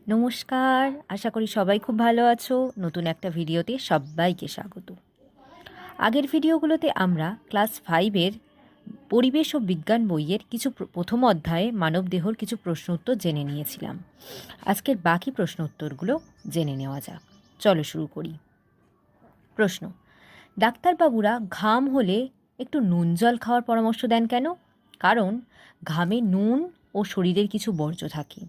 নমস্কার, আশা করি সবাই খুব ভালো আছো। নতুন একটা ভিডিওতে সবাইকে স্বাগত। আগের ভিডিওগুলোতে আমরা ক্লাস 5-এর পরিবেশ ও বিজ্ঞান বইয়ের কিছু প্রথম অধ্যায়ে মানবদেহর কিছু প্রশ্ন উত্তর জেনে নিয়েছিলাম। আজকের বাকি প্রশ্ন উত্তরগুলো জেনে নেওয়া যাক। চলো শুরু করি। প্রশ্ন: ডাক্তারবাবুরা ঘাম হলে একটু নুন জল খাওয়ার পরামর্শ দেন কেন? কারণ ঘামে নুন ও শরীরের কিছু বর্জ্য থাকে।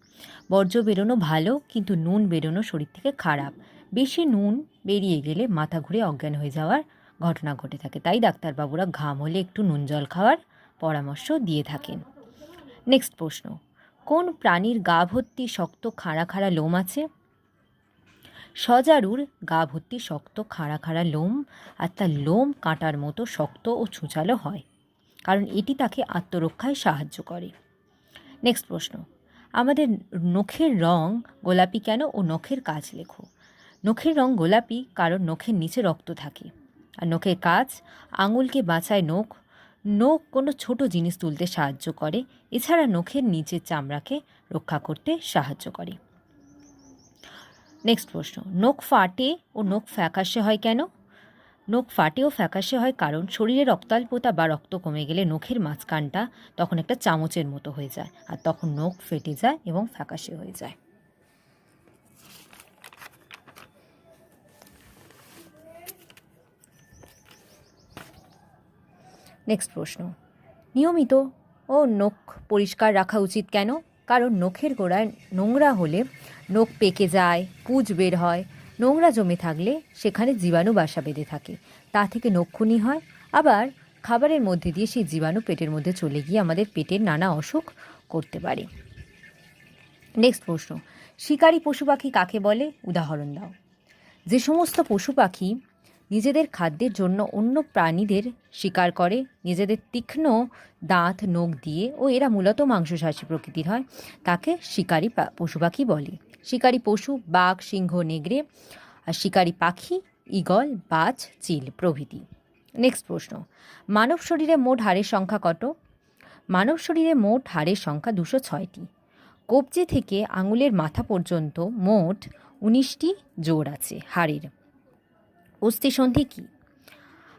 বর্জ্য বেরোনো ভালো, কিন্তু নুন বেরোনো শরীর থেকে খারাপ। বেশি নুন বেরিয়ে গেলে মাথা ঘুরে অজ্ঞান হয়ে যাওয়ার ঘটনা ঘটে থাকে। তাই ডাক্তারবাবুরা ঘাম হলে একটু নুন জল খাওয়ার পরামর্শ দিয়ে থাকেন। নেক্সট প্রশ্ন: কোন প্রাণীর গা ভর্তি শক্ত খাড়া খাড়া লোম আছে? সজারুর গা ভর্তি শক্ত খাড়া খাড়া লোম, আর তার লোম কাঁটার মতো শক্ত ও ছুঁচালো হয়, কারণ এটি তাকে আত্মরক্ষায় সাহায্য করে। নেক্সট প্রশ্ন: আমাদের নখের রং গোলাপি কেন ও নখের কাজ লেখো। নখের রং গোলাপি কারণ নখের নিচে রক্ত থাকে, আর নখের কাজ আঙুলকে বাঁচায়। নখ কোনো ছোট জিনিস তুলতে সাহায্য করে। এছাড়া নখের নিচের চামড়াকে রক্ষা করতে সাহায্য করে। নেক্সট প্রশ্ন: নখ ফাটে ও নখ ফ্যাকাশে হয় কেন? নখ ফাটে ও ফ্যাকাশে হয় কারণ শরীরে রক্তাল্পতা বা রক্ত কমে গেলে নখের মাঝখানটা তখন একটা চামচের মতো হয়ে যায়, আর তখন নখ ফেটে যায় এবং ফ্যাকাশে হয়ে যায়। নেক্সট প্রশ্ন: নিয়মিত নখ পরিষ্কার রাখা উচিত কেন? কারণ নখের গোড়ায় নোংরা হলে নখ পেকে যায়, পুঁজ বের হয়। নোংরা জমে থাকলে সেখানে জীবাণু বাসা বেঁধে থাকে, তা থেকে নখখুনি হয়। আবার খাবারের মধ্যে দিয়ে সেই জীবাণু পেটের মধ্যে চলে গিয়ে আমাদের পেটের নানা অসুখ করতে পারে। নেক্সট প্রশ্ন: শিকারী পশু পাখি কাকে বলে? উদাহরণ দাও। যে সমস্ত পশু পাখি নিজেদের খাদ্যের জন্য অন্য প্রাণীদের শিকার করে নিজেদের তীক্ষ্ণ দাঁত নখ দিয়ে, ও এরা মূলত মাংসাশী প্রকৃতির হয়, তাকে শিকারী পশু পাখি বলে। শিকারী পশু বাঘ, সিংহ, নেগড়ে, আর শিকারী পাখি ঈগল, বাজ, চিল প্রভৃতি। নেক্সট প্রশ্ন: মানব শরীরে মোট হাড়ের সংখ্যা কত? মানব শরীরে মোট হাড়ের সংখ্যা 206টি। কবজি থেকে আঙুলের মাথা পর্যন্ত মোট 19টি জোড় আছে হাড়ের। অস্থি সন্ধি কি?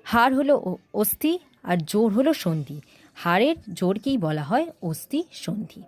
হাড় হলো অস্থি আর জোড় হলো সন্ধি। হাড়ের জোড়কেই বলা হয় অস্থি সন্ধি।